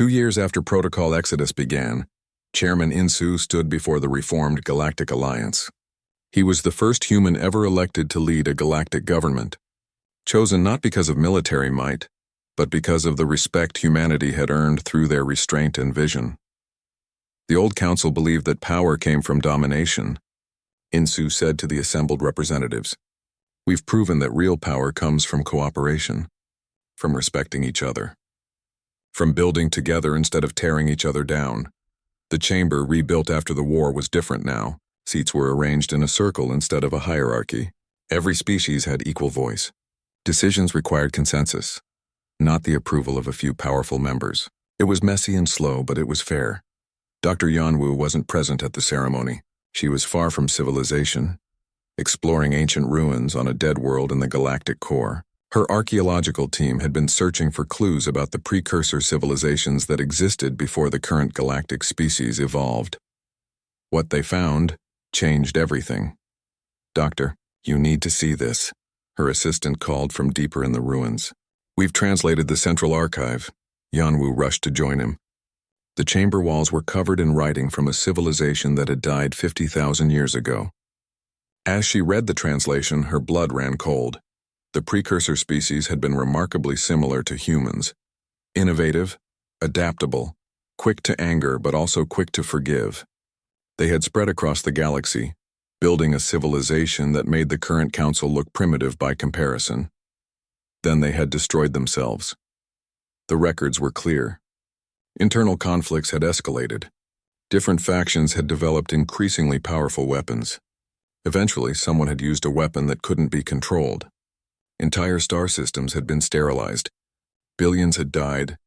2 years after Protocol Exodus began, Chairman Insu stood before the reformed Galactic Alliance. He was the first human ever elected to lead a galactic government, chosen not because of military might, but because of the respect humanity had earned through their restraint and vision. The old council believed that power came from domination. Insu said to the assembled representatives, "We've proven that real power comes from cooperation, from respecting each other, from building together instead of tearing each other down." The chamber, rebuilt after the war, was different now. Seats were arranged in a circle instead of a hierarchy. Every species had equal voice. Decisions required consensus, not the approval of a few powerful members. It was messy and slow, but it was fair. Dr. Yanwu wasn't present at the ceremony. She was far from civilization, exploring ancient ruins on a dead world in the galactic core. Her archaeological team had been searching for clues about the precursor civilizations that existed before the current galactic species evolved. What they found changed everything. "Doctor, you need to see this," her assistant called from deeper in the ruins. "We've translated the central archive." Yanwu rushed to join him. The chamber walls were covered in writing from a civilization that had died 50,000 years ago. As she read the translation, her blood ran cold. The precursor species had been remarkably similar to humans. Innovative, adaptable, quick to anger but also quick to forgive. They had spread across the galaxy, building a civilization that made the current council look primitive by comparison. Then they had destroyed themselves. The records were clear. Internal conflicts had escalated. Different factions had developed increasingly powerful weapons. Eventually, someone had used a weapon that couldn't be controlled. Entire star systems had been sterilized. Billions had died.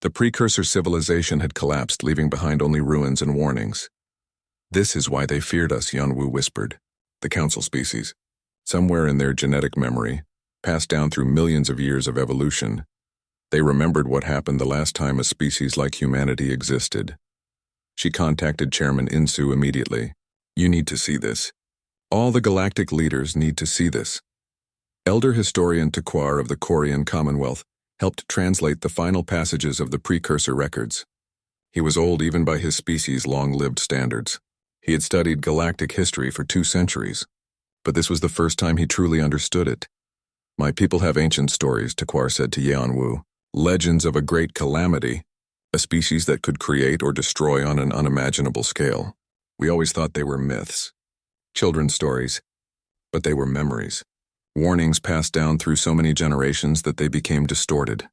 The precursor civilization had collapsed, leaving behind only ruins and warnings. "This is why they feared us," Yanwu whispered. "The council species, somewhere in their genetic memory, passed down through millions of years of evolution. They remembered what happened the last time a species like humanity existed." She contacted Chairman Insu immediately. "You need to see this. All the galactic leaders need to see this." Elder historian Taquar of the Korean Commonwealth helped translate the final passages of the precursor records. He was old even by his species' long-lived standards. He had studied galactic history for 2 centuries, but this was the first time he truly understood it. "My people have ancient stories," Taquar said to Yanwu. "Legends of a great calamity, a species that could create or destroy on an unimaginable scale. We always thought they were myths, children's stories, but they were memories. Warnings passed down through so many generations that they became distorted."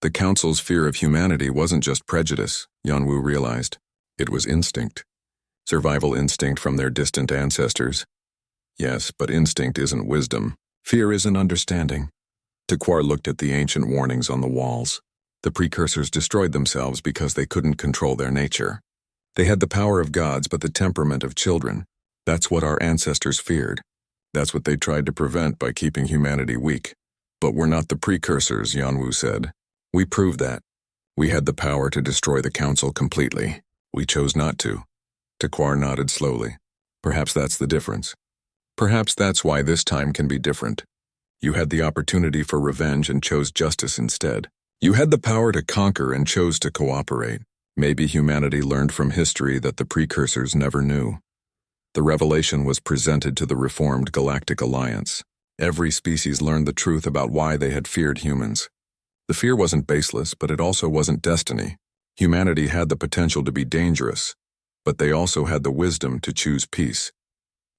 The Council's fear of humanity wasn't just prejudice, Yanwu realized. It was instinct. Survival instinct from their distant ancestors. Yes, but instinct isn't wisdom. Fear isn't understanding. Taquar looked at the ancient warnings on the walls. The precursors destroyed themselves because they couldn't control their nature. They had the power of gods but the temperament of children. That's what our ancestors feared. That's what they tried to prevent by keeping humanity weak. "But we're not the precursors," Yanwu said. "We proved that. We had the power to destroy the Council completely. We chose not to." Taquar nodded slowly. "Perhaps that's the difference. Perhaps that's why this time can be different. You had the opportunity for revenge and chose justice instead. You had the power to conquer and chose to cooperate. Maybe humanity learned from history that the precursors never knew." The revelation was presented to the reformed Galactic Alliance. Every species learned the truth about why they had feared humans. The fear wasn't baseless, but it also wasn't destiny. Humanity had the potential to be dangerous, but they also had the wisdom to choose peace.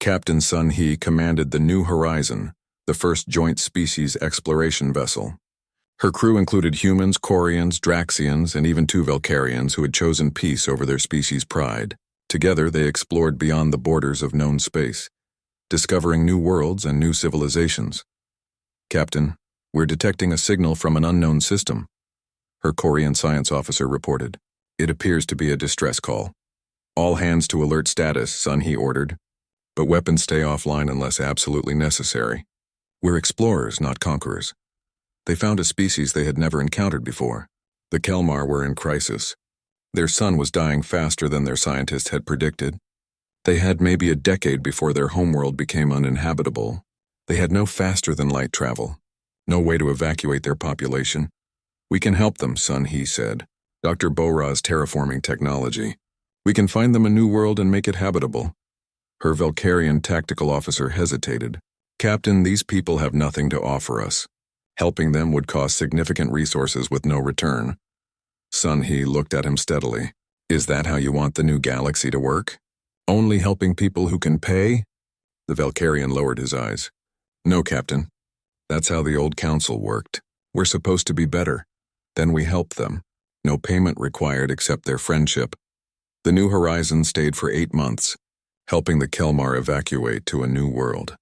Captain Sun He commanded the New Horizon, the first joint species exploration vessel. Her crew included humans, Quarians, Draxians, and even 2 Velcarians who had chosen peace over their species' pride. Together, they explored beyond the borders of known space, discovering new worlds and new civilizations. "Captain, we're detecting a signal from an unknown system," her Korean science officer reported. "It appears to be a distress call. All hands to alert status," Sun He ordered. "But weapons stay offline unless absolutely necessary. We're explorers, not conquerors." They found a species they had never encountered before. The Kelmar were in crisis. Their sun was dying faster than their scientists had predicted. They had maybe a decade before their homeworld became uninhabitable. They had no faster-than-light travel, no way to evacuate their population. "We can help them," Sun He said. Dr. Bora's terraforming technology. We can find them a new world and make it habitable. Her Valkyrian tactical officer hesitated. Captain, these people have nothing to offer us. Helping them would cost significant resources with no return. Sun He looked at him steadily. Is that how you want the new galaxy to work? Only helping people who can pay? The Valkyrian lowered his eyes. No, Captain. That's how the old council worked. We're supposed to be better. Then we help them. No payment required except their friendship. The New Horizons stayed for 8 months, helping the Kelmar evacuate to a new world.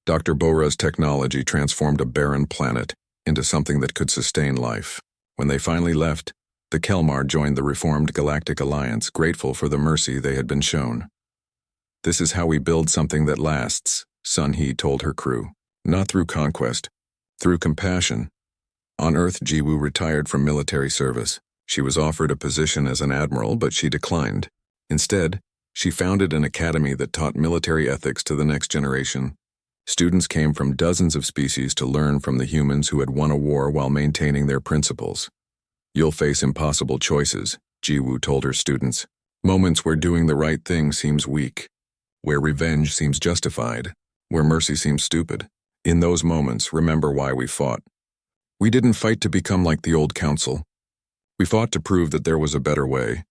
Dr. Bora's technology transformed a barren planet into something that could sustain life. When they finally left, the Kelmar joined the reformed Galactic Alliance, grateful for the mercy they had been shown. This is how we build something that lasts, Sun He told her crew. Not through conquest, through compassion. On Earth, Jiwoo retired from military service. She was offered a position as an admiral, but she declined. Instead, she founded an academy that taught military ethics to the next generation. Students came from dozens of species to learn from the humans who had won a war while maintaining their principles. You'll face impossible choices, Jiwoo told her students. Moments where doing the right thing seems weak, where revenge seems justified, where mercy seems stupid. In those moments, remember why we fought. We didn't fight to become like the old council. We fought to prove that there was a better way.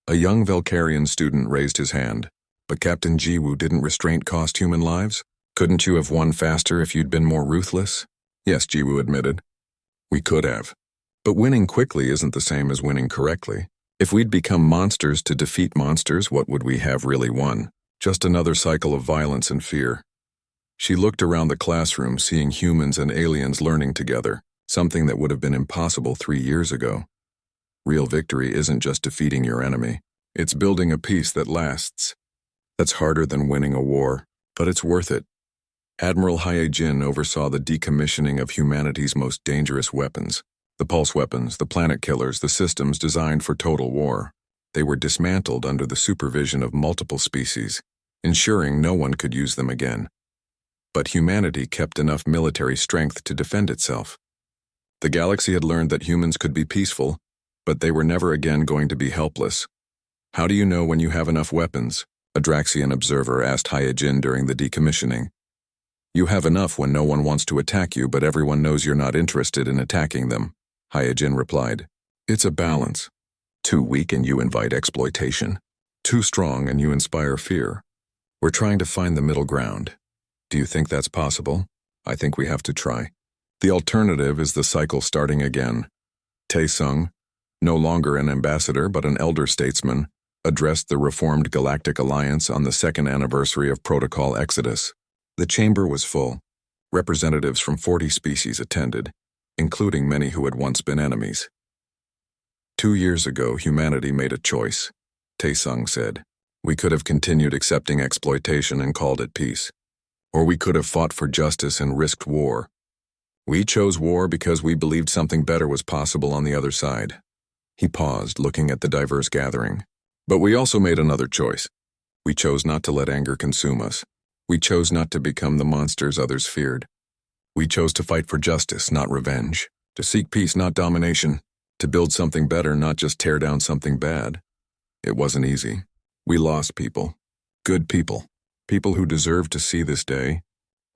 A young Valkyrian student raised his hand. But Captain Jiwoo, didn't restraint cost human lives? Couldn't you have won faster if you'd been more ruthless? Yes, Jiwoo admitted. We could have. But winning quickly isn't the same as winning correctly. If we'd become monsters to defeat monsters, what would we have really won? Just another cycle of violence and fear. She looked around the classroom, seeing humans and aliens learning together, something that would have been impossible 3 years ago. Real victory isn't just defeating your enemy. It's building a peace that lasts. That's harder than winning a war, but it's worth it. Admiral Hyejin oversaw the decommissioning of humanity's most dangerous weapons. The pulse weapons, the planet killers, the systems designed for total war. They were dismantled under the supervision of multiple species, ensuring no one could use them again. But humanity kept enough military strength to defend itself. The galaxy had learned that humans could be peaceful, but they were never again going to be helpless. How do you know when you have enough weapons? A Draxian observer asked Hyejin during the decommissioning. You have enough when no one wants to attack you, but everyone knows you're not interested in attacking them, Hyejin replied. It's a balance. Too weak and you invite exploitation. Too strong and you inspire fear. We're trying to find the middle ground. Do you think that's possible? I think we have to try. The alternative is the cycle starting again. Taesung, no longer an ambassador but an elder statesman, addressed the reformed Galactic Alliance on the 2nd anniversary of Protocol Exodus. The chamber was full. Representatives from 40 species attended, including many who had once been enemies. 2 years ago, humanity made a choice, Taesung said. We could have continued accepting exploitation and called it peace. Or we could have fought for justice and risked war. We chose war because we believed something better was possible on the other side. He paused, looking at the diverse gathering. But we also made another choice. We chose not to let anger consume us. We chose not to become the monsters others feared. We chose to fight for justice, not revenge. To seek peace, not domination. To build something better, not just tear down something bad. It wasn't easy. We lost people. Good people. People who deserved to see this day.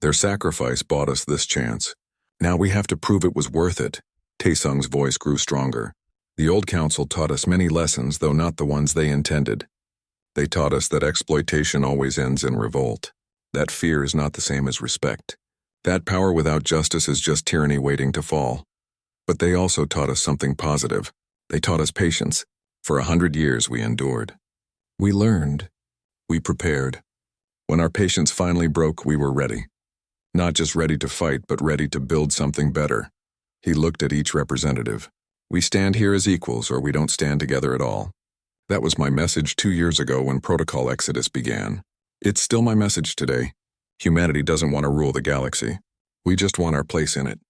Their sacrifice bought us this chance. Now we have to prove it was worth it. Taesung's voice grew stronger. The old council taught us many lessons, though not the ones they intended. They taught us that exploitation always ends in revolt. That fear is not the same as respect. That power without justice is just tyranny waiting to fall. But they also taught us something positive. They taught us patience. For 100 years we endured. We learned. We prepared. When our patience finally broke, we were ready. Not just ready to fight, but ready to build something better. He looked at each representative. We stand here as equals, or we don't stand together at all. That was my message 2 years ago when Protocol Exodus began. It's still my message today. Humanity doesn't want to rule the galaxy. We just want our place in it.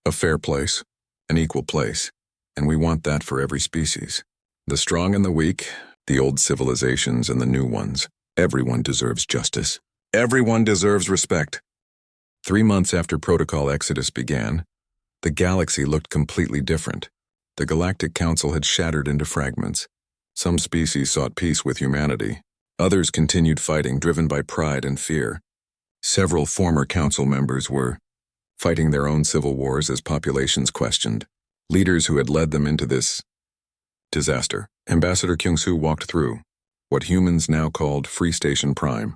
A fair place, an equal place, and we want that for every species. The strong and the weak, the old civilizations and the new ones. Everyone deserves justice. Everyone deserves respect. 3 months after Protocol Exodus began, the galaxy looked completely different. The Galactic Council had shattered into fragments. Some species sought peace with humanity. Others continued fighting, driven by pride and fear. Several former council members were fighting their own civil wars as populations questioned leaders who had led them into this disaster. Ambassador Kyung-soo walked through what humans now called Free Station Prime.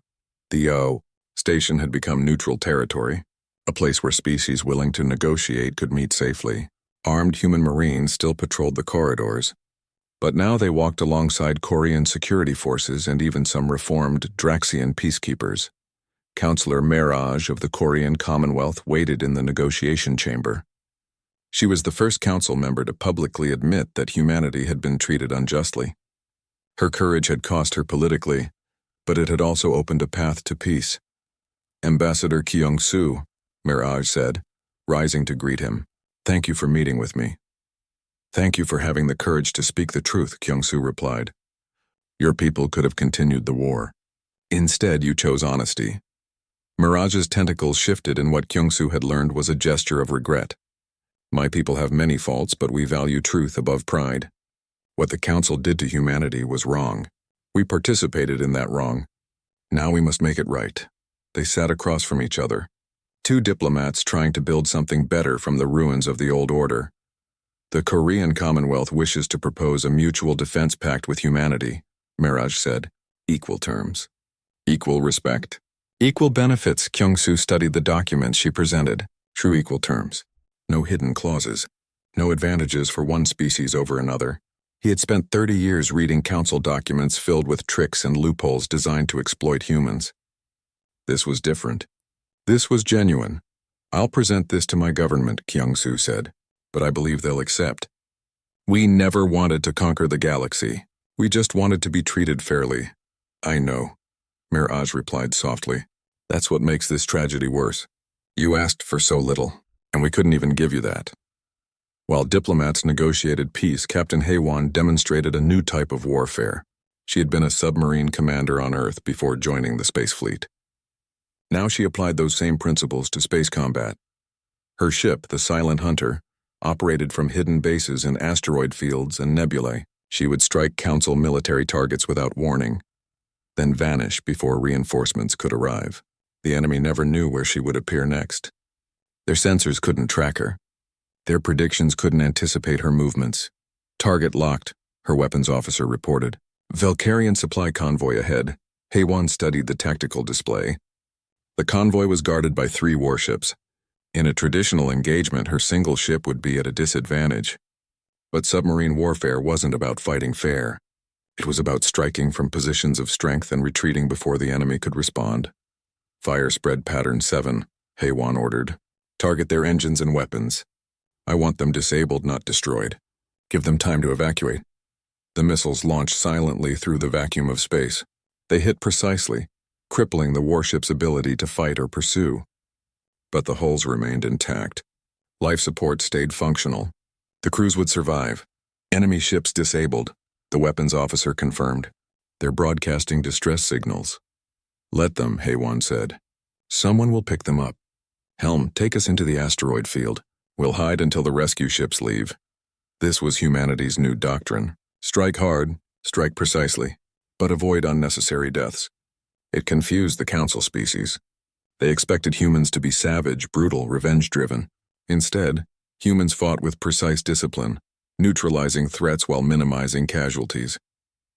The station had become neutral territory, a place where species willing to negotiate could meet safely. Armed human marines still patrolled the corridors, but now they walked alongside Korean security forces and even some reformed Draxian peacekeepers. Councillor Mirage of the Korean Commonwealth waited in the negotiation chamber. She was the first council member to publicly admit that humanity had been treated unjustly. Her courage had cost her politically, but it had also opened a path to peace. Ambassador Kyung-soo, Mirage said, rising to greet him. Thank you for meeting with me. Thank you for having the courage to speak the truth, Kyung-soo replied. Your people could have continued the war. Instead, you chose honesty. Mirage's tentacles shifted, and what Kyung-soo had learned was a gesture of regret. My people have many faults, but we value truth above pride. What the Council did to humanity was wrong. We participated in that wrong. Now we must make it right. They sat across from each other. Two diplomats trying to build something better from the ruins of the old order. The Korean Commonwealth wishes to propose a mutual defense pact with humanity, Mirage said. Equal terms. Equal respect. Equal benefits. Kyung-soo studied the documents she presented. True equal terms. No hidden clauses. No advantages for one species over another. He had spent 30 years reading council documents filled with tricks and loopholes designed to exploit humans. This was different. This was genuine. I'll present this to my government, Kyung-soo said, but I believe they'll accept. We never wanted to conquer the galaxy. We just wanted to be treated fairly. I know, Mirage replied softly. That's what makes this tragedy worse. You asked for so little, and we couldn't even give you that. While diplomats negotiated peace, Captain Haewon demonstrated a new type of warfare. She had been a submarine commander on Earth before joining the space fleet. Now she applied those same principles to space combat. Her ship, the Silent Hunter, operated from hidden bases in asteroid fields and nebulae. She would strike Council military targets without warning, then vanish before reinforcements could arrive. The enemy never knew where she would appear next. Their sensors couldn't track her. Their predictions couldn't anticipate her movements. Target locked, her weapons officer reported. Valkyrian supply convoy ahead. Haewon studied the tactical display. The convoy was guarded by 3 warships. In a traditional engagement, her single ship would be at a disadvantage. But submarine warfare wasn't about fighting fair. It was about striking from positions of strength and retreating before the enemy could respond. Fire spread pattern 7, Haewon ordered. Target their engines and weapons. I want them disabled, not destroyed. Give them time to evacuate. The missiles launched silently through the vacuum of space. They hit precisely, crippling the warship's ability to fight or pursue. But the hulls remained intact. Life support stayed functional. The crews would survive. Enemy ships disabled, the weapons officer confirmed. They're broadcasting distress signals. Let them, Haewon said. Someone will pick them up. Helm, take us into the asteroid field. We'll hide until the rescue ships leave. This was humanity's new doctrine. Strike hard, strike precisely, but avoid unnecessary deaths. It confused the Council species. They expected humans to be savage, brutal, revenge-driven. Instead, humans fought with precise discipline, neutralizing threats while minimizing casualties.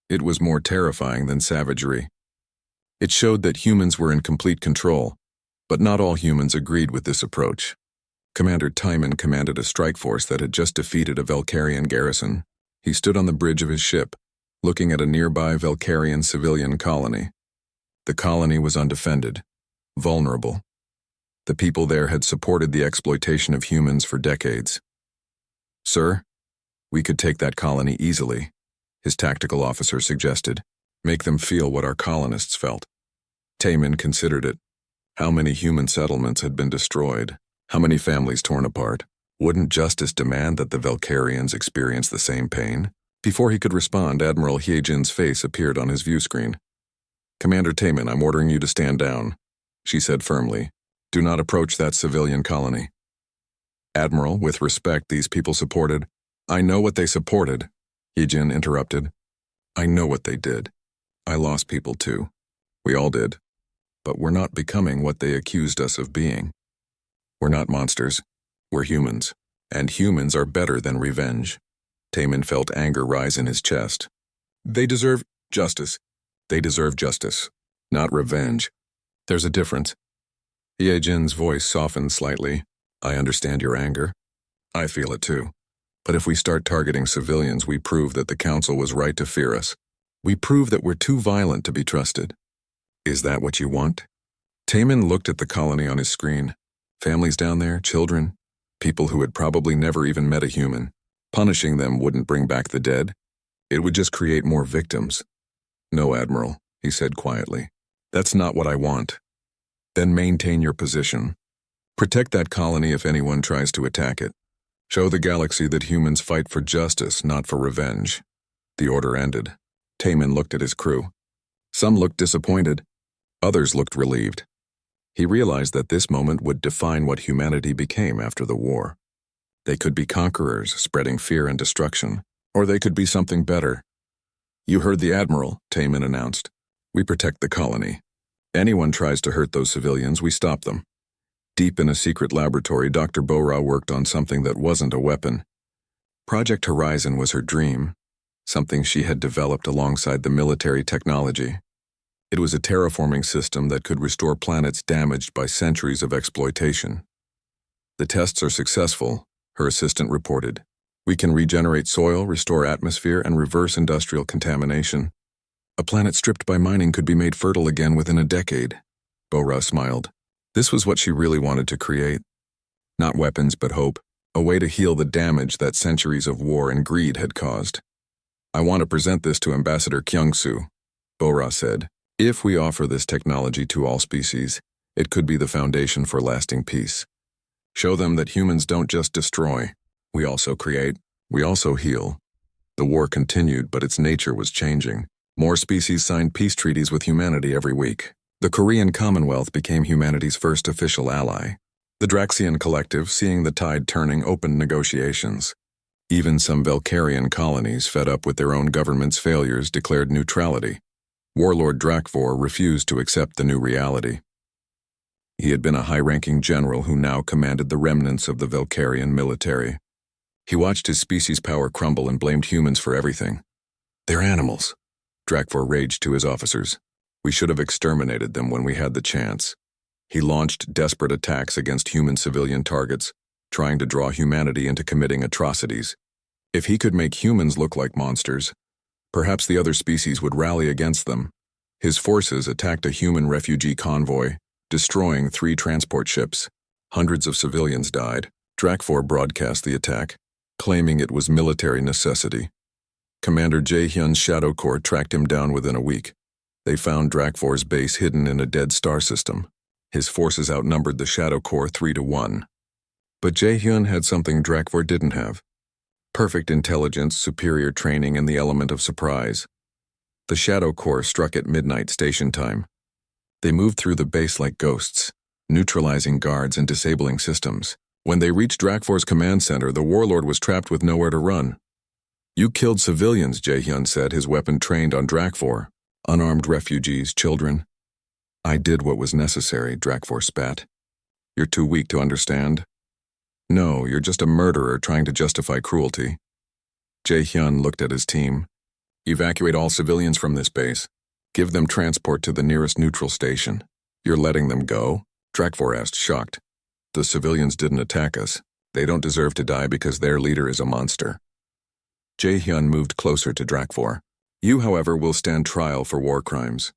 It was more terrifying than savagery. It showed that humans were in complete control, but not all humans agreed with this approach. Commander Timon commanded a strike force that had just defeated a Valkyrian garrison. He stood on the bridge of his ship, looking at a nearby Valkyrian civilian colony. The colony was undefended, vulnerable. The people there had supported the exploitation of humans for decades. Sir, we could take that colony easily, his tactical officer suggested. Make them feel what our colonists felt. Timon considered it. How many human settlements had been destroyed? How many families torn apart? Wouldn't justice demand that the Valkyrians experience the same pain? Before he could respond, Admiral Hyejin's face appeared on his view screen. Commander Timon, I'm ordering you to stand down, she said firmly. Do not approach that civilian colony. Admiral, with respect these people supported, I know what they supported, Yijin interrupted. I know what they did. I lost people too. We all did. But we're not becoming what they accused us of being. We're not monsters. We're humans. And humans are better than revenge. Taemin felt anger rise in his chest. They deserve justice. They deserve justice, not revenge. There's a difference. Yejin's voice softened slightly. I understand your anger. I feel it too. But if we start targeting civilians, we prove that the Council was right to fear us. We prove that we're too violent to be trusted. Is that what you want? Taemin looked at the colony on his screen. Families down there, children, people who had probably never even met a human. Punishing them wouldn't bring back the dead. It would just create more victims. No, Admiral, he said quietly. That's not what I want. Then maintain your position. Protect that colony if anyone tries to attack it. Show the galaxy that humans fight for justice, not for revenge. The order ended. Taemin looked at his crew. Some looked disappointed. Others looked relieved. He realized that this moment would define what humanity became after the war. They could be conquerors, spreading fear and destruction, or they could be something better. You heard the Admiral, Taemin announced. We protect the colony. Anyone tries to hurt those civilians, we stop them. Deep in a secret laboratory, Dr. Bora worked on something that wasn't a weapon. Project Horizon was her dream, something she had developed alongside the military technology. It was a terraforming system that could restore planets damaged by centuries of exploitation. The tests are successful, her assistant reported. We can regenerate soil, restore atmosphere, and reverse industrial contamination. A planet stripped by mining could be made fertile again within a decade. Bora smiled. This was what she really wanted to create. Not weapons, but hope. A way to heal the damage that centuries of war and greed had caused. I want to present this to Ambassador Kyung-soo, Bora said. If we offer this technology to all species, it could be the foundation for lasting peace. Show them that humans don't just destroy. We also create. We also heal. The war continued, but its nature was changing. More species signed peace treaties with humanity every week. The Korean Commonwealth became humanity's first official ally. The Draxian Collective, seeing the tide turning, opened negotiations. Even some Valkyrian colonies, fed up with their own government's failures, declared neutrality. Warlord Drakvor refused to accept the new reality. He had been a high-ranking general who now commanded the remnants of the Valkyrian military. He watched his species' power crumble and blamed humans for everything. They're animals, Drakvor raged to his officers. We should have exterminated them when we had the chance. He launched desperate attacks against human civilian targets, trying to draw humanity into committing atrocities. If he could make humans look like monsters, perhaps the other species would rally against them. His forces attacked a human refugee convoy, destroying 3 transport ships. Hundreds of civilians died. Drakvor broadcast the attack, claiming it was military necessity. Commander Jae-hyun's Shadow Corps tracked him down within a week. They found Drakvor's base hidden in a dead star system. His forces outnumbered the Shadow Corps 3-1. But Jae-hyun had something Drakvor didn't have. Perfect intelligence, superior training, and the element of surprise. The Shadow Corps struck at midnight station time. They moved through the base like ghosts, neutralizing guards and disabling systems. When they reached Drakvor's command center, the warlord was trapped with nowhere to run. You killed civilians, Jae-hyun said, his weapon trained on Drakvor. Unarmed refugees, children. I did what was necessary, Drakvor spat. You're too weak to understand. No, you're just a murderer trying to justify cruelty. Jae-hyun looked at his team. Evacuate all civilians from this base. Give them transport to the nearest neutral station. You're letting them go? Drakvor asked, shocked. The civilians didn't attack us. They don't deserve to die because their leader is a monster. Jae-hyun moved closer to Drakvor. You, however, will stand trial for war crimes.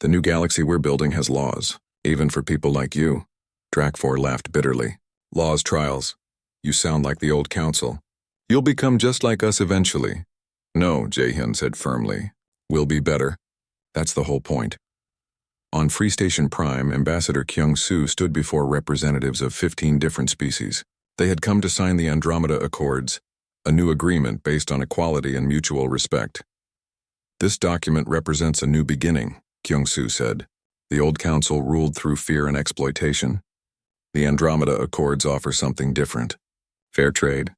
The new galaxy we're building has laws, even for people like you. Drakvor laughed bitterly. Laws, trials. You sound like the old council. You'll become just like us eventually. No, Jae-hyun said firmly. We'll be better. That's the whole point. On Free Station Prime, Ambassador Kyung-soo stood before representatives of 15 different species. They had come to sign the Andromeda Accords, a new agreement based on equality and mutual respect. This document represents a new beginning, Kyung-soo said. The old council ruled through fear and exploitation. The Andromeda Accords offer something different. Fair trade.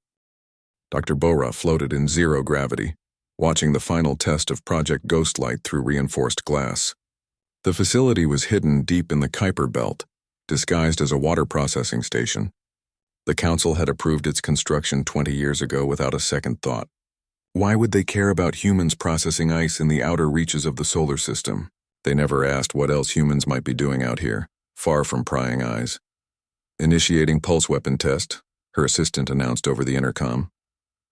Dr. Bora floated in zero gravity, watching the final test of Project Ghostlight through reinforced glass. The facility was hidden deep in the Kuiper Belt, disguised as a water processing station. The Council had approved its construction 20 years ago without a second thought. Why would they care about humans processing ice in the outer reaches of the solar system? They never asked what else humans might be doing out here, far from prying eyes. Initiating pulse weapon test, her assistant announced over the intercom.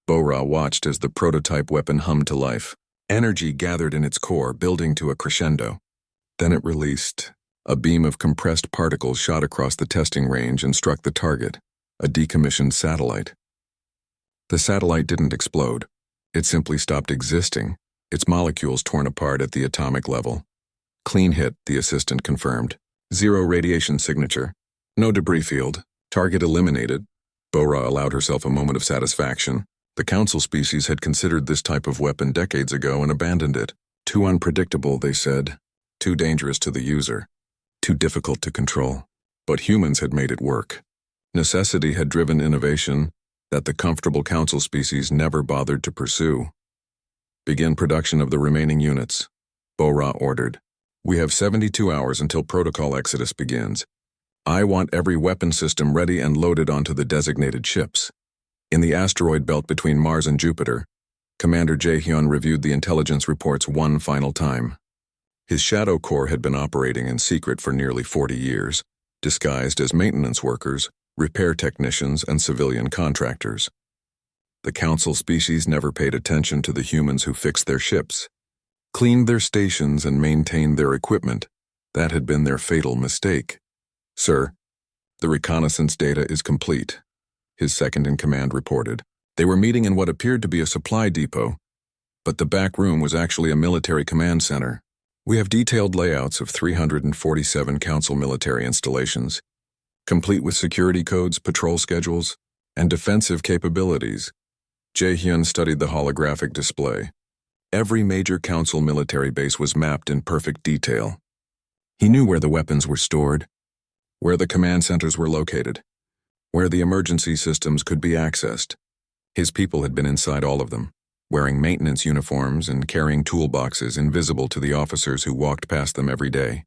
Bora watched as the prototype weapon hummed to life. Energy gathered in its core, building to a crescendo. Then it released. A beam of compressed particles shot across the testing range and struck the target, a decommissioned satellite. The satellite didn't explode. It simply stopped existing, its molecules torn apart at the atomic level. Clean hit, the assistant confirmed. Zero radiation signature. No debris field. Target eliminated. Bora allowed herself a moment of satisfaction. The Council species had considered this type of weapon decades ago and abandoned it. Too unpredictable, they said. Too dangerous to the user. Too difficult to control. But humans had made it work. Necessity had driven innovation that the comfortable Council species never bothered to pursue. Begin production of the remaining units, Bora ordered. We have 72 hours until protocol exodus begins. I want every weapon system ready and loaded onto the designated ships. In the asteroid belt between Mars and Jupiter, Commander Jae-hyun reviewed the intelligence reports one final time. His Shadow Corps had been operating in secret for nearly 40 years, disguised as maintenance workers, repair technicians, and civilian contractors. The Council species never paid attention to the humans who fixed their ships, cleaned their stations, and maintained their equipment. That had been their fatal mistake. Sir, the reconnaissance data is complete, his second-in-command reported. They were meeting in what appeared to be a supply depot, but the back room was actually a military command center. We have detailed layouts of 347 Council military installations, complete with security codes, patrol schedules, and defensive capabilities. Jae-hyun studied the holographic display. Every major Council military base was mapped in perfect detail. He knew where the weapons were stored, where the command centers were located, where the emergency systems could be accessed. His people had been inside all of them, wearing maintenance uniforms and carrying toolboxes invisible to the officers who walked past them every day.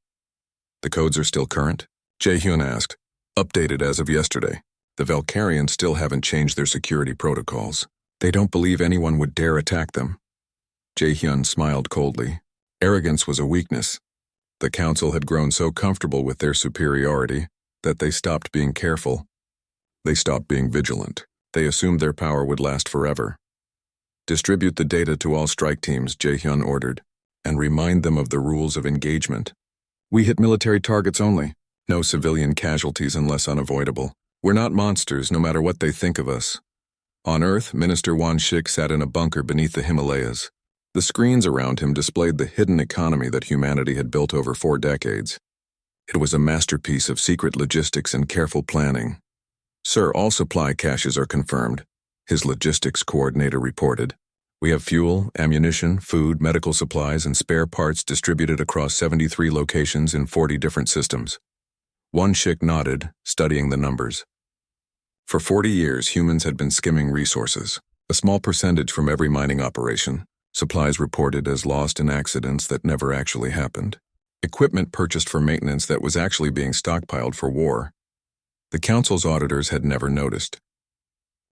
The codes are still current? Jae-hyun asked. Updated as of yesterday. The Valkyrians still haven't changed their security protocols. They don't believe anyone would dare attack them. Jae-hyun smiled coldly. Arrogance was a weakness. The Council had grown so comfortable with their superiority that they stopped being careful. They stopped being vigilant. They assumed their power would last forever. Distribute the data to all strike teams, Jae-hyun ordered, and remind them of the rules of engagement. We hit military targets only. No civilian casualties unless unavoidable. We're not monsters, no matter what they think of us. On Earth, Minister Won-shik sat in a bunker beneath the Himalayas. The screens around him displayed the hidden economy that humanity had built over 4 decades. It was a masterpiece of secret logistics and careful planning. Sir, all supply caches are confirmed, his logistics coordinator reported. We have fuel, ammunition, food, medical supplies, and spare parts distributed across 73 locations in 40 different systems. Won-shik nodded, studying the numbers. For 40 years, humans had been skimming resources, a small percentage from every mining operation, supplies reported as lost in accidents that never actually happened, equipment purchased for maintenance that was actually being stockpiled for war. The Council's auditors had never noticed.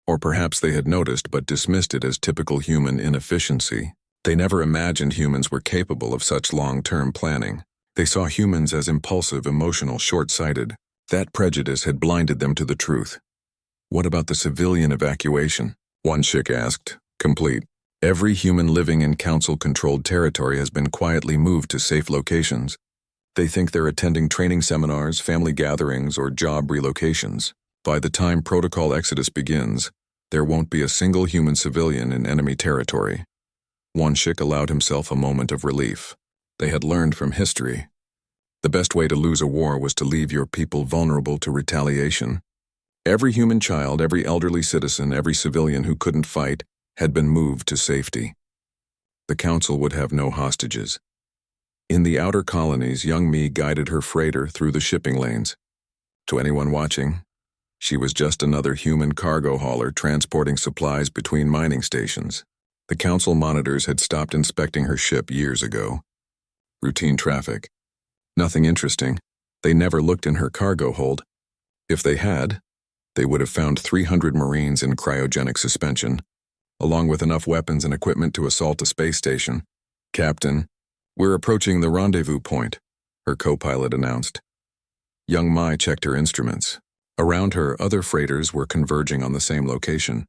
Or perhaps they had noticed but dismissed it as typical human inefficiency. They never imagined humans were capable of such long-term planning. They saw humans as impulsive, emotional, short-sighted. That prejudice had blinded them to the truth. What about the civilian evacuation? Won-shik asked. Complete. Every human living in Council-controlled territory has been quietly moved to safe locations. They think they're attending training seminars, family gatherings, or job relocations. By the time protocol exodus begins, there won't be a single human civilian in enemy territory. Won-shik allowed himself a moment of relief. They had learned from history. The best way to lose a war was to leave your people vulnerable to retaliation. Every human child, every elderly citizen, every civilian who couldn't fight had been moved to safety. The Council would have no hostages. In the outer colonies, young Mi guided her freighter through the shipping lanes. To anyone watching, She was just another human cargo hauler transporting supplies between mining stations. The council monitors had stopped inspecting her ship years ago. Routine traffic. Nothing interesting. They never looked in her cargo hold. If they had, they would have found 300 Marines in cryogenic suspension, along with enough weapons and equipment to assault a space station. "Captain, we're approaching the rendezvous point," her co-pilot announced. Young Mai checked her instruments. Around her, other freighters were converging on the same location.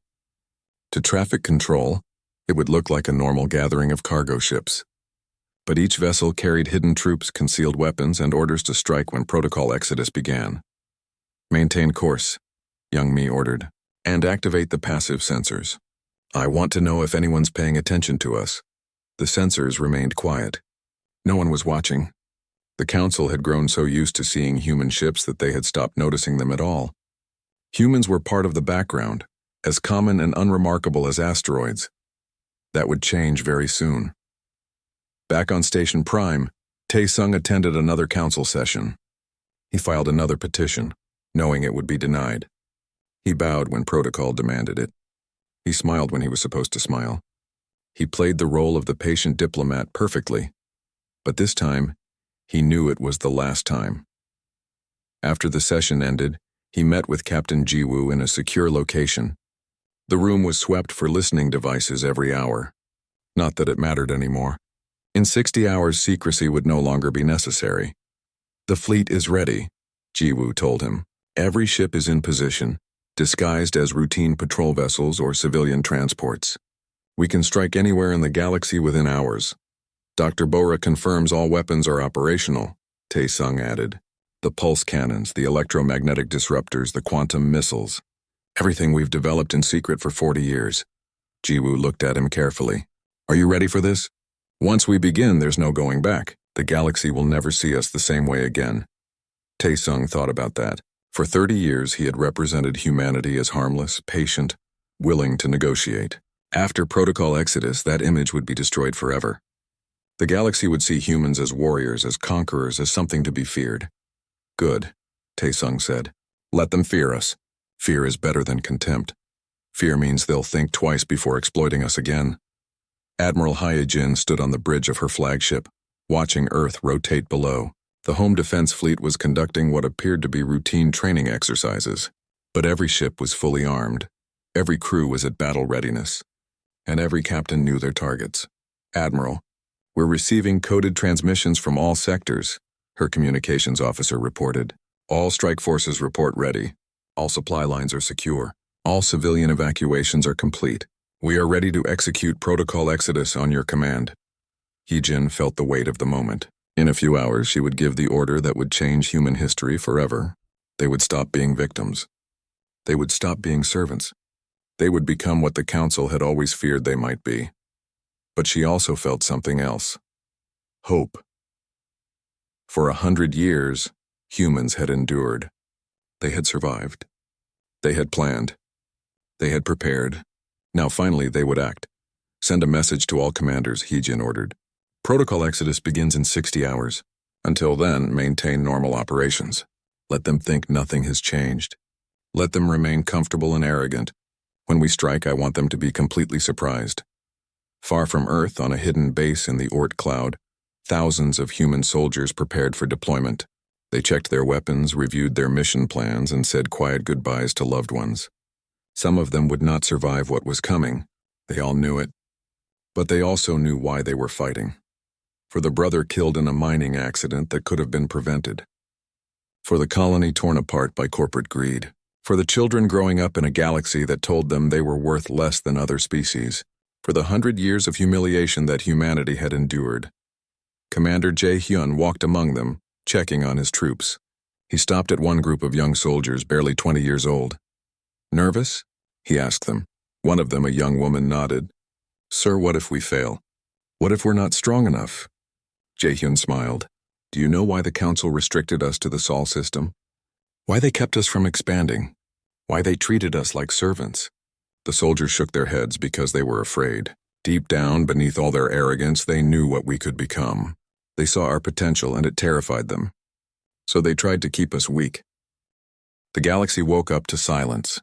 To traffic control, it would look like a normal gathering of cargo ships. But each vessel carried hidden troops, concealed weapons, and orders to strike when protocol exodus began. "Maintain course," young Mi ordered, "and activate the passive sensors. I want to know if anyone's paying attention to us." The sensors remained quiet. No one was watching. The council had grown so used to seeing human ships that they had stopped noticing them at all. Humans were part of the background, as common and unremarkable as asteroids. That would change very soon. Back on Station Prime, Tae-sung attended another council session. He filed another petition, knowing it would be denied. He bowed when protocol demanded it. He smiled when he was supposed to smile. He played the role of the patient diplomat perfectly. But this time, he knew it was the last time. After the session ended, he met with Captain Jiwoo in a secure location. The room was swept for listening devices every hour. Not that it mattered anymore. In 60 hours, secrecy would no longer be necessary. "The fleet is ready," Jiwoo told him. "Every ship is in position, disguised as routine patrol vessels or civilian transports. We can strike anywhere in the galaxy within hours. Dr. Bora confirms all weapons are operational," Tae-sung added. "The pulse cannons, the electromagnetic disruptors, the quantum missiles. Everything we've developed in secret for 40 years. Jiwoo looked at him carefully. "Are you ready for this? Once we begin, there's no going back. The galaxy will never see us the same way again." Tae-sung thought about that. For 30 years, he had represented humanity as harmless, patient, willing to negotiate. After Protocol Exodus, that image would be destroyed forever. The galaxy would see humans as warriors, as conquerors, as something to be feared. "Good," Tae-sung said. "Let them fear us. Fear is better than contempt. Fear means they'll think twice before exploiting us again." Admiral Hyejin stood on the bridge of her flagship, watching Earth rotate below. The Home Defense Fleet was conducting what appeared to be routine training exercises. But every ship was fully armed, every crew was at battle readiness, and every captain knew their targets. "Admiral, we're receiving coded transmissions from all sectors," her communications officer reported. "All strike forces report ready. All supply lines are secure. All civilian evacuations are complete. We are ready to execute Protocol Exodus on your command." Hyejin felt the weight of the moment. In a few hours, she would give the order that would change human history forever. They would stop being victims. They would stop being servants. They would become what the Council had always feared they might be. But she also felt something else. Hope. For 100 years, humans had endured. They had survived. They had planned. They had prepared. Now finally they would act. "Send a message to all commanders," Hyejin ordered. "Protocol Exodus begins in 60 hours. Until then, maintain normal operations. Let them think nothing has changed. Let them remain comfortable and arrogant. When we strike, I want them to be completely surprised." Far from Earth, on a hidden base in the Oort cloud, thousands of human soldiers prepared for deployment. They checked their weapons, reviewed their mission plans, and said quiet goodbyes to loved ones. Some of them would not survive what was coming. They all knew it. But they also knew why they were fighting. For the brother killed in a mining accident that could have been prevented. For the colony torn apart by corporate greed. For the children growing up in a galaxy that told them they were worth less than other species. For the 100 years of humiliation that humanity had endured. Commander Jae-hyun walked among them, checking on his troops. He stopped at one group of young soldiers, barely 20 years old. "Nervous?" he asked them. One of them, a young woman, nodded. "Sir, what if we fail? What if we're not strong enough?" Jae-hyun smiled. "Do you know why the Council restricted us to the Sol system? Why they kept us from expanding? Why they treated us like servants?" The soldiers shook their heads because they were afraid. Deep down, beneath all their arrogance, they knew what we could become. They saw our potential and it terrified them. So they tried to keep us weak. The galaxy woke up to silence.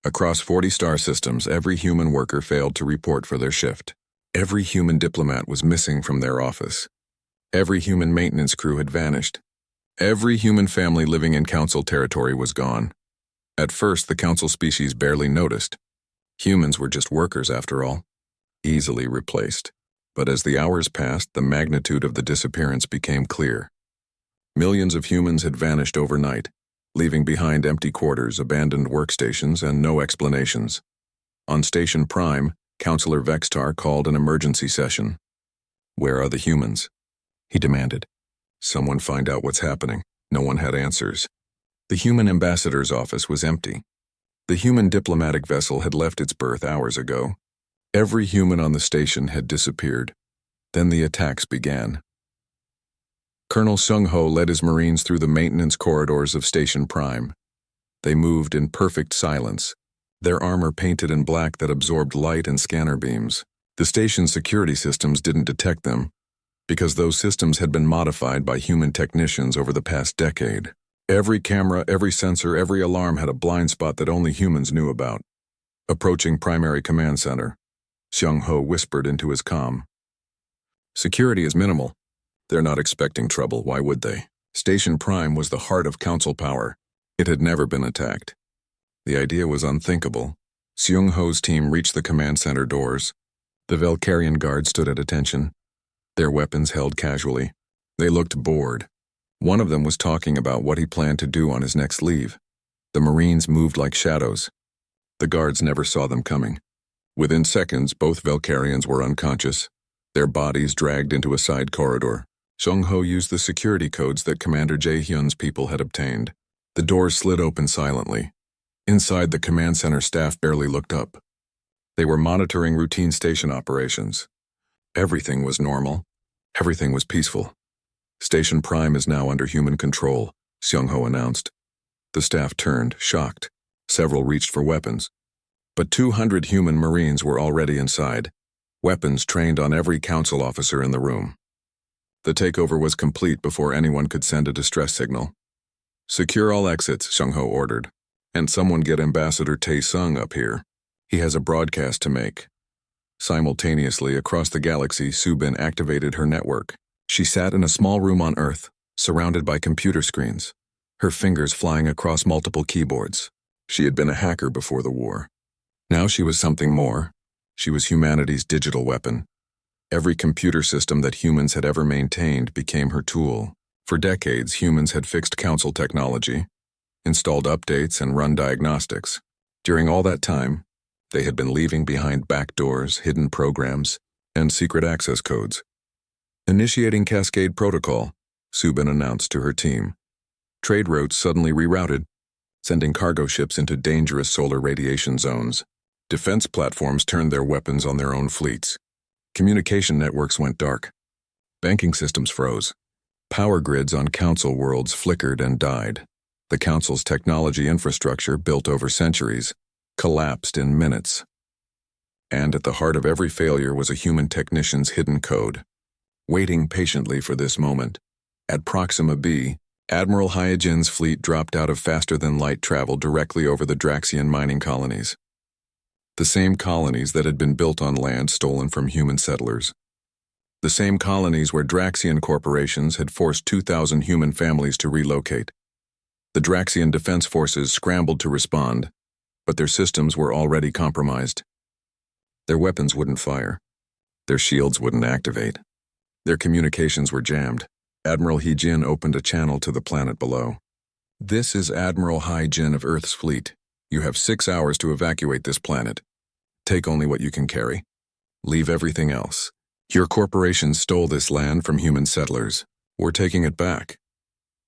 Across 40 star systems, every human worker failed to report for their shift. Every human diplomat was missing from their office. Every human maintenance crew had vanished. Every human family living in Council territory was gone. At first, the Council species barely noticed. Humans were just workers after all, easily replaced. But as the hours passed, the magnitude of the disappearance became clear. Millions of humans had vanished overnight, leaving behind empty quarters, abandoned workstations, and no explanations. On Station Prime, Councillor Vextar called an emergency session. "Where are the humans?" he demanded. "Someone find out what's happening." No one had answers. The human ambassador's office was empty. The human diplomatic vessel had left its berth hours ago. Every human on the station had disappeared. Then the attacks began. Colonel Sung-ho led his Marines through the maintenance corridors of Station Prime. They moved in perfect silence, their armor painted in black that absorbed light and scanner beams. The station's security systems didn't detect them, because those systems had been modified by human technicians over the past decade. Every camera, every sensor, every alarm had a blind spot that only humans knew about. Approaching Primary Command Center, Sung-ho whispered into his comm. "Security is minimal. They're not expecting trouble, why would they?" Station Prime was the heart of Council power. It had never been attacked. The idea was unthinkable. Sung-ho's team reached the command center doors. The Valkyrian guards stood at attention, their weapons held casually. They looked bored. One of them was talking about what he planned to do on his next leave. The Marines moved like shadows. The guards never saw them coming. Within seconds, both Valkyrians were unconscious, their bodies dragged into a side corridor. Sung-ho used the security codes that Commander Jae-hyun's people had obtained. The doors slid open silently. Inside, the command center staff barely looked up. They were monitoring routine station operations. Everything was normal. Everything was peaceful. "Station Prime is now under human control," Sung-ho announced. The staff turned, shocked. Several reached for weapons. But 200 human Marines were already inside, weapons trained on every Council officer in the room. The takeover was complete before anyone could send a distress signal. "Secure all exits," Sung-ho ordered. "And someone get Ambassador Tae-sung up here. He has a broadcast to make." Simultaneously, across the galaxy, Subin activated her network. She sat in a small room on Earth, surrounded by computer screens, her fingers flying across multiple keyboards. She had been a hacker before the war. Now she was something more. She was humanity's digital weapon. Every computer system that humans had ever maintained became her tool. For decades, humans had fixed Council technology, installed updates, and run diagnostics. During all that time, they had been leaving behind backdoors, hidden programs, and secret access codes. "Initiating Cascade Protocol," Subin announced to her team. Trade routes suddenly rerouted, sending cargo ships into dangerous solar radiation zones. Defense platforms turned their weapons on their own fleets. Communication networks went dark. Banking systems froze. Power grids on Council worlds flickered and died. The Council's technology infrastructure, built over centuries, collapsed in minutes. And at the heart of every failure was a human technician's hidden code. Waiting patiently for this moment, at Proxima B, Admiral Hyojin's fleet dropped out of faster-than-light travel directly over the Draxian mining colonies. The same colonies that had been built on land stolen from human settlers. The same colonies where Draxian corporations had forced 2,000 human families to relocate. The Draxian defense forces scrambled to respond, but their systems were already compromised. Their weapons wouldn't fire. Their shields wouldn't activate. Their communications were jammed. Admiral Hyojin opened a channel to the planet below. "This is Admiral Hyojin of Earth's fleet. You have 6 hours to evacuate this planet. Take only what you can carry. Leave everything else. Your corporation stole this land from human settlers. We're taking it back."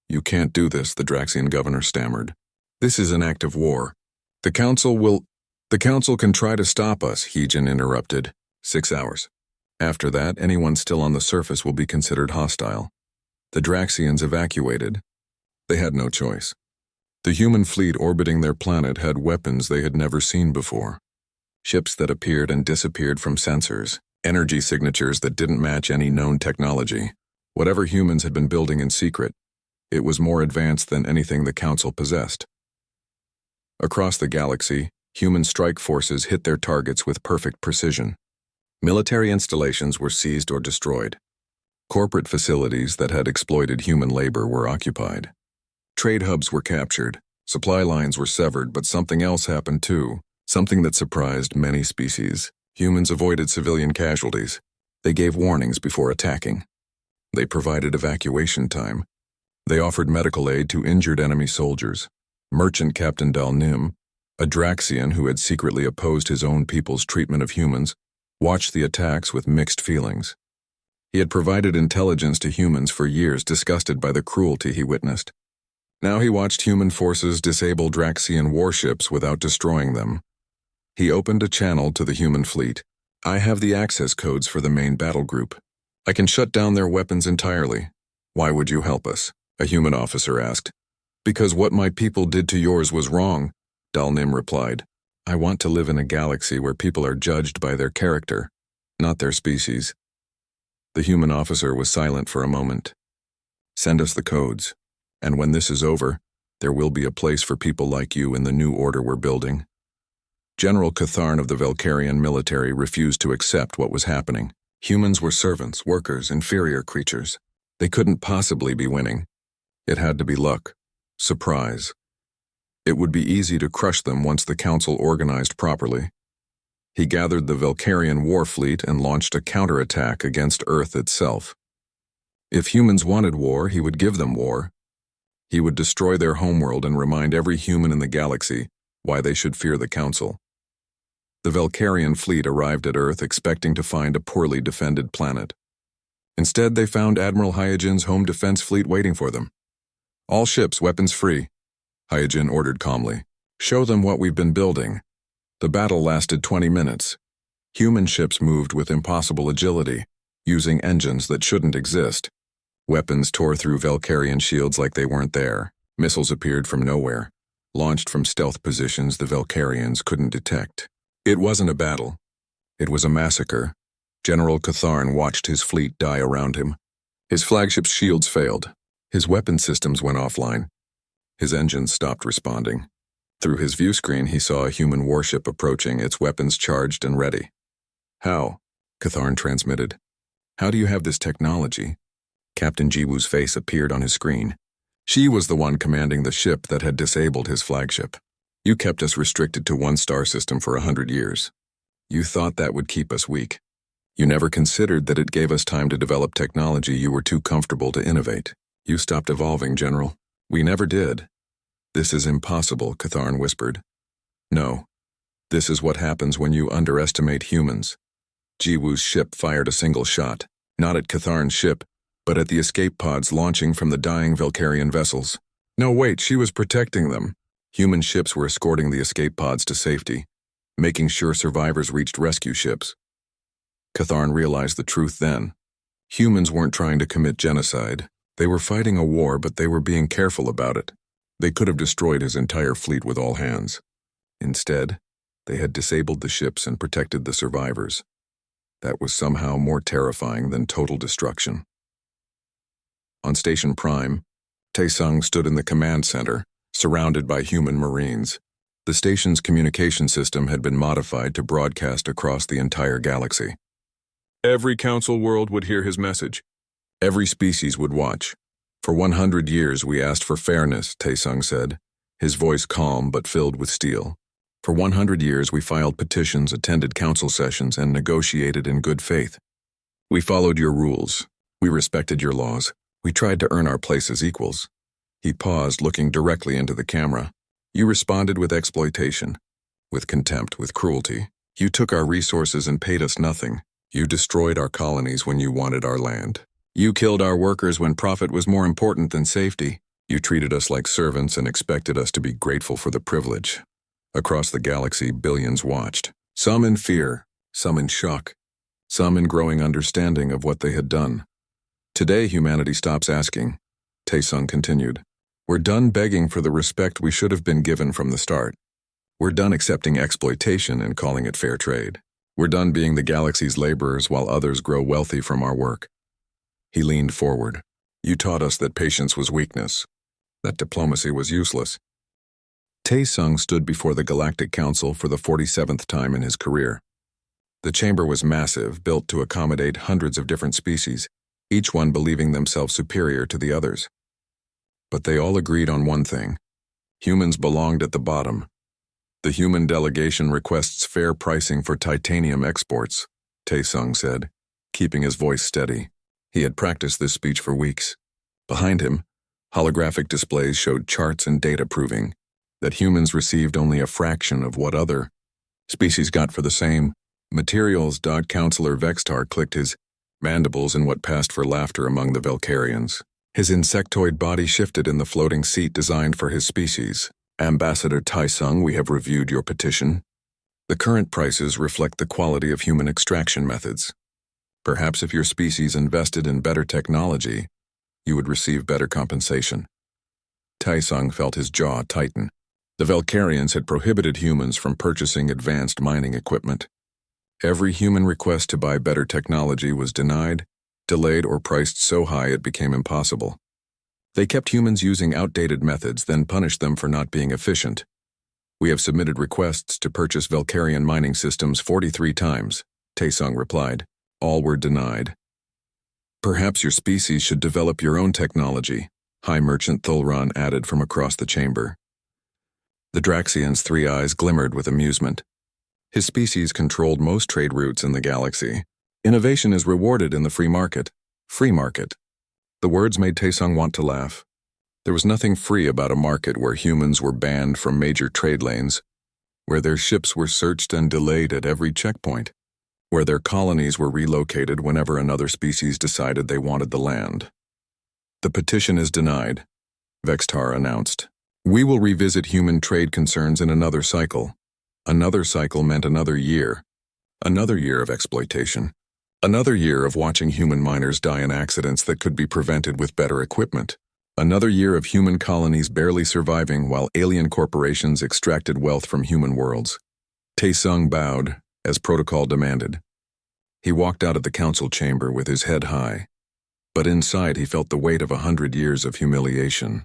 "You can't do this," the Draxian governor stammered. "This is an act of war. The Council can try to stop us," Hyojin interrupted. 6 hours. After that, anyone still on the surface will be considered hostile. The Draxians evacuated. They had no choice. The human fleet orbiting their planet had weapons they had never seen before. Ships that appeared and disappeared from sensors, energy signatures that didn't match any known technology. Whatever humans had been building in secret, it was more advanced than anything the Council possessed. Across the galaxy, human strike forces hit their targets with perfect precision. Military installations were seized or destroyed. Corporate facilities that had exploited human labor were occupied. Trade hubs were captured. Supply lines were severed, but something else happened too, something that surprised many species. Humans avoided civilian casualties. They gave warnings before attacking. They provided evacuation time. They offered medical aid to injured enemy soldiers. Merchant Captain Dalnim, a Draxian who had secretly opposed his own people's treatment of humans, watched the attacks with mixed feelings. He had provided intelligence to humans for years, disgusted by the cruelty he witnessed. Now he watched human forces disable Draxian warships without destroying them. He opened a channel to the human fleet. "I have the access codes for the main battle group. I can shut down their weapons entirely. Why would you help us?" a human officer asked. "Because what my people did to yours was wrong," Dalnim replied. "I want to live in a galaxy where people are judged by their character, not their species." The human officer was silent for a moment. "Send us the codes, and when this is over, there will be a place for people like you in the new order we're building." General Catharn of the Velcarian military refused to accept what was happening. Humans were servants, workers, inferior creatures. They couldn't possibly be winning. It had to be luck, surprise. It would be easy to crush them once the council organized properly. He gathered the Velcarian war fleet and launched a counterattack against Earth itself. If humans wanted war, he would give them war. He would destroy their homeworld and remind every human in the galaxy why they should fear the council. The Velcarian fleet arrived at Earth expecting to find a poorly defended planet. Instead, they found Admiral Hyojin's home defense fleet waiting for them. "All ships, weapons free," Hyojin ordered calmly. "Show them what we've been building." The battle lasted 20 minutes. Human ships moved with impossible agility, using engines that shouldn't exist. Weapons tore through Velcarian shields like they weren't there. Missiles appeared from nowhere, launched from stealth positions the Velcarians couldn't detect. It wasn't a battle. It was a massacre. General Catharn watched his fleet die around him. His flagship's shields failed. His weapon systems went offline. His engines stopped responding. Through his view screen, he saw a human warship approaching, its weapons charged and ready. "How?" Catharn transmitted. "How do you have this technology?" Captain Jiwoo's face appeared on his screen. She was the one commanding the ship that had disabled his flagship. "You kept us restricted to one star system for 100 years. You thought that would keep us weak. You never considered that it gave us time to develop technology you were too comfortable to innovate. You stopped evolving, General." "We never did." "This is impossible," Catharn whispered. "No. This is what happens when you underestimate humans." Jiwoo's ship fired a single shot, not at Catharn's ship, but at the escape pods launching from the dying Velcarian vessels. No, wait, she was protecting them. Human ships were escorting the escape pods to safety, making sure survivors reached rescue ships. Catharn realized the truth then. Humans weren't trying to commit genocide. They were fighting a war, but they were being careful about it. They could have destroyed his entire fleet with all hands. Instead, they had disabled the ships and protected the survivors. That was somehow more terrifying than total destruction. On Station Prime, Taesung stood in the command center, surrounded by human marines. The station's communication system had been modified to broadcast across the entire galaxy. Every council world would hear his message. Every species would watch. "For 100 years we asked for fairness," Taesung said, his voice calm but filled with steel. "For 100 years we filed petitions, attended council sessions, and negotiated in good faith. We followed your rules. We respected your laws. We tried to earn our place as equals." He paused, looking directly into the camera. "You responded with exploitation, with contempt, with cruelty. You took our resources and paid us nothing. You destroyed our colonies when you wanted our land. You killed our workers when profit was more important than safety. You treated us like servants and expected us to be grateful for the privilege." Across the galaxy, billions watched, some in fear, some in shock, some in growing understanding of what they had done. "Today humanity stops asking," Taesung continued. "We're done begging for the respect we should have been given from the start. We're done accepting exploitation and calling it fair trade. We're done being the galaxy's laborers while others grow wealthy from our work." He leaned forward. "You taught us that patience was weakness, that diplomacy was useless. Tae-sung stood before the Galactic Council for the 47th time in his career. The chamber was massive, built to accommodate hundreds of different species, each one believing themselves superior to the others. But they all agreed on one thing. Humans belonged at the bottom. The human delegation requests fair pricing for titanium exports, Tae-sung said, keeping his voice steady. He had practiced this speech for weeks. Behind him, holographic displays showed charts and data proving that humans received only a fraction of what other species got for the same materials. Counselor Vextar clicked his mandibles in what passed for laughter among the Valkyrians. His insectoid body shifted in the floating seat designed for his species. Ambassador Tae-sung, we have reviewed your petition. The current prices reflect the quality of human extraction methods. Perhaps if your species invested in better technology, you would receive better compensation. Tae-sung felt his jaw tighten. The Valkyrians had prohibited humans from purchasing advanced mining equipment. Every human request to buy better technology was denied, delayed, or priced so high it became impossible. They kept humans using outdated methods, then punished them for not being efficient. We have submitted requests to purchase Valkyrian mining systems 43 times, Tae-sung replied. All were denied. Perhaps your species should develop your own technology, High Merchant Thulran added from across the chamber. The Draxian's three eyes glimmered with amusement. His species controlled most trade routes in the galaxy. Innovation is rewarded in the free market. Free market. The words made Tae-sung want to laugh. There was nothing free about a market where humans were banned from major trade lanes, where their ships were searched and delayed at every checkpoint, where their colonies were relocated whenever another species decided they wanted the land. The petition is denied, Vextar announced. We will revisit human trade concerns in another cycle. Another cycle meant another year. Another year of exploitation. Another year of watching human miners die in accidents that could be prevented with better equipment. Another year of human colonies barely surviving while alien corporations extracted wealth from human worlds. Tae-sung bowed, as protocol demanded. He walked out of the council chamber with his head high, but inside he felt the weight of 100 years of humiliation.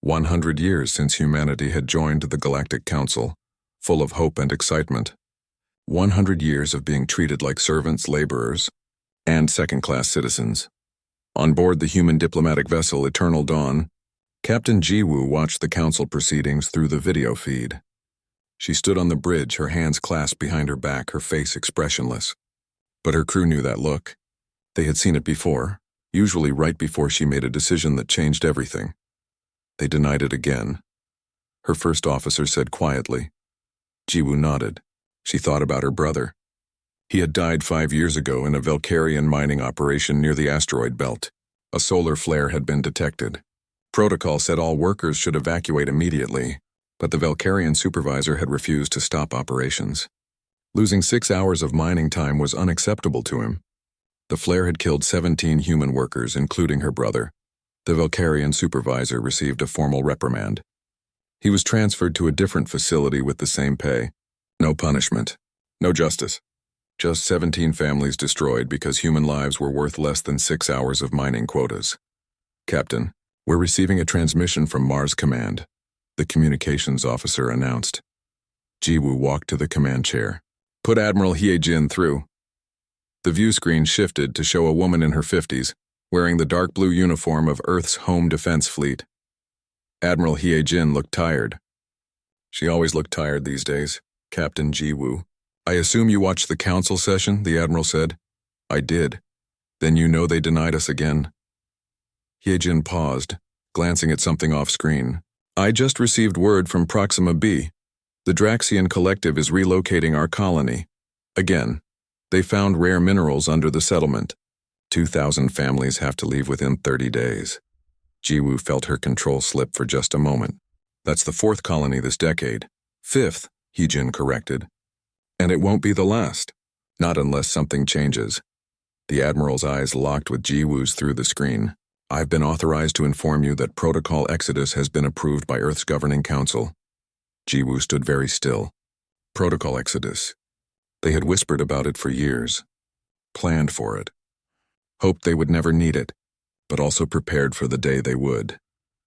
100 years since humanity had joined the Galactic Council, full of hope and excitement. 100 years of being treated like servants, laborers, and second-class citizens. On board the human diplomatic vessel Eternal Dawn, Captain Jiwoo watched the council proceedings through the video feed. She stood on the bridge, her hands clasped behind her back, her face expressionless. But her crew knew that look. They had seen it before, usually right before she made a decision that changed everything. They denied it again. Her first officer said quietly. Jiwoo nodded. She thought about her brother. He had died 5 years ago in a Valkyrian mining operation near the asteroid belt. A solar flare had been detected. Protocol said all workers should evacuate immediately, but the Valkyrian supervisor had refused to stop operations. Losing 6 hours of mining time was unacceptable to him. The flare had killed 17 human workers, including her brother. The Valkyrian supervisor received a formal reprimand. He was transferred to a different facility with the same pay. No punishment. No justice. Just 17 families destroyed because human lives were worth less than 6 hours of mining quotas. Captain, we're receiving a transmission from Mars Command, the communications officer announced. Jiwoo walked to the command chair. Put Admiral Hye-jin through. The view screen shifted to show a woman in her 50s, wearing the dark blue uniform of Earth's home defense fleet. Admiral Hye-jin looked tired. She always looked tired these days, Captain Jiwoo. I assume you watched the council session, the Admiral said. I did. Then you know they denied us again. Hye-jin paused, glancing at something off-screen. I just received word from Proxima B. The Draxian Collective is relocating our colony. Again, they found rare minerals under the settlement. 2,000 families have to leave within 30 days. Jiwoo felt her control slip for just a moment. That's the 4th colony this decade. 5th, Hye-jin corrected. And it won't be the last. Not unless something changes. The Admiral's eyes locked with Jiwoo's through the screen. I've been authorized to inform you that Protocol Exodus has been approved by Earth's Governing Council. Jiwoo stood very still. Protocol Exodus. They had whispered about it for years. Planned for it. Hoped they would never need it, but also prepared for the day they would.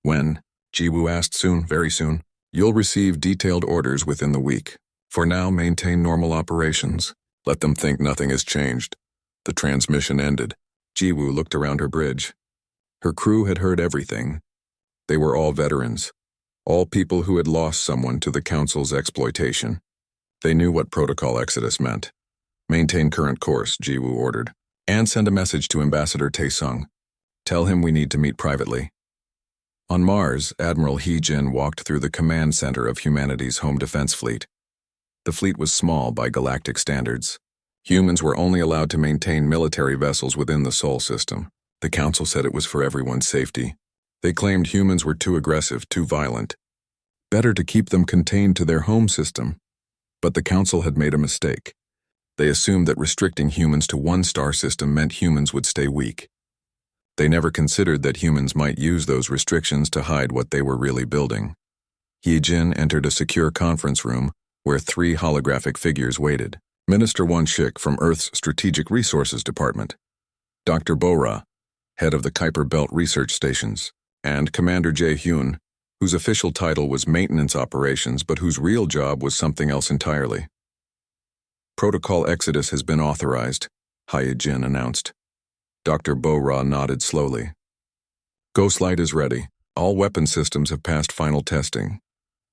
When? Jiwoo asked. Soon, very soon. You'll receive detailed orders within the week. For now, maintain normal operations. Let them think nothing has changed. The transmission ended. Jiwoo looked around her bridge. Her crew had heard everything. They were all veterans. All people who had lost someone to the Council's exploitation. They knew what Protocol Exodus meant. Maintain current course, Jiwoo ordered. And send a message to Ambassador Taesung. Tell him we need to meet privately. On Mars, Admiral Hee-jin walked through the command center of humanity's home defense fleet. The fleet was small by galactic standards. Humans were only allowed to maintain military vessels within the Sol system. The Council said it was for everyone's safety. They claimed humans were too aggressive, too violent. Better to keep them contained to their home system. But the Council had made a mistake. They assumed that restricting humans to one star system meant humans would stay weak. They never considered that humans might use those restrictions to hide what they were really building. Hee-jin entered a secure conference room where 3 holographic figures waited. Minister Won-shik from Earth's Strategic Resources Department, Dr. Bo-ra, head of the Kuiper Belt Research Stations, and Commander Jae-hyun, whose official title was Maintenance Operations but whose real job was something else entirely. Protocol Exodus has been authorized, Hee-jin announced. Dr. Bo-ra nodded slowly. Ghostlight is ready. All weapon systems have passed final testing.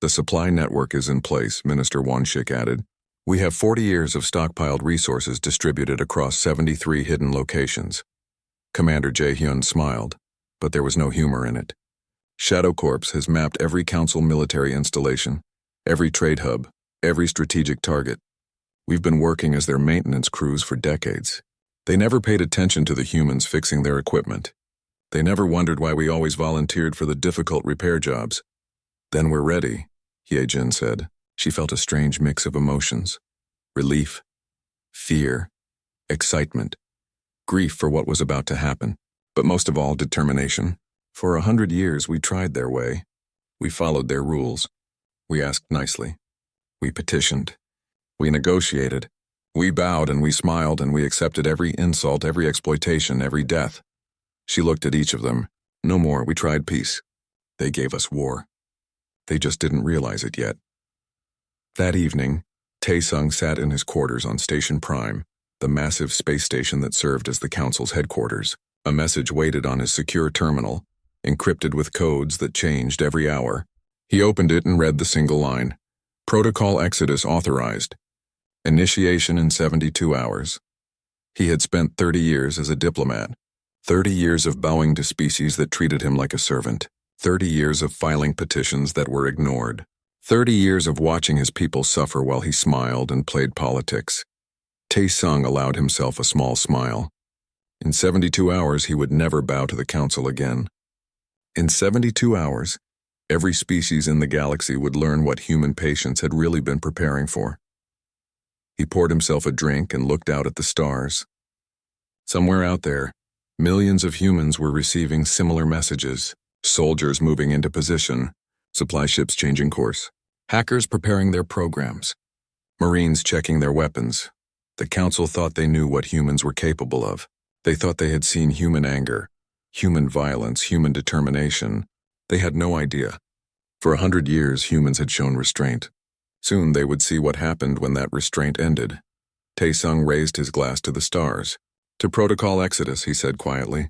The supply network is in place, Minister Won-shik added. We have 40 years of stockpiled resources distributed across 73 hidden locations. Commander Jae-hyun smiled, but there was no humor in it. Shadow Corps has mapped every Council military installation, every trade hub, every strategic target. We've been working as their maintenance crews for decades. They never paid attention to the humans fixing their equipment. They never wondered why we always volunteered for the difficult repair jobs. Then we're ready, Hee-jin said. She felt a strange mix of emotions. Relief, fear, excitement, grief for what was about to happen, but most of all, determination. For 100 years, we tried their way. We followed their rules. We asked nicely. We petitioned. We negotiated. We bowed and we smiled and we accepted every insult, every exploitation, every death. She looked at each of them. No more, we tried peace. They gave us war. They just didn't realize it yet. That evening, Taesung sat in his quarters on Station Prime, the massive space station that served as the Council's headquarters. A message waited on his secure terminal, encrypted with codes that changed every hour. He opened it and read the single line. Protocol Exodus authorized. Initiation in 72 hours. He had spent 30 years as a diplomat. 30 years of bowing to species that treated him like a servant. 30 years of filing petitions that were ignored. 30 years of watching his people suffer while he smiled and played politics. Taesung allowed himself a small smile. In 72 hours, he would never bow to the Council again. In 72 hours, every species in the galaxy would learn what human patience had really been preparing for. He poured himself a drink and looked out at the stars. Somewhere out there, millions of humans were receiving similar messages. Soldiers moving into position, supply ships changing course, hackers preparing their programs, Marines checking their weapons. The Council thought they knew what humans were capable of. They thought they had seen human anger, human violence, human determination. They had no idea. For 100 years, humans had shown restraint. Soon they would see what happened when that restraint ended. Taesung raised his glass to the stars. To Protocol Exodus, he said quietly,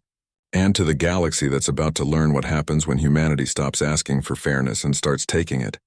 and to the galaxy that's about to learn what happens when humanity stops asking for fairness and starts taking it.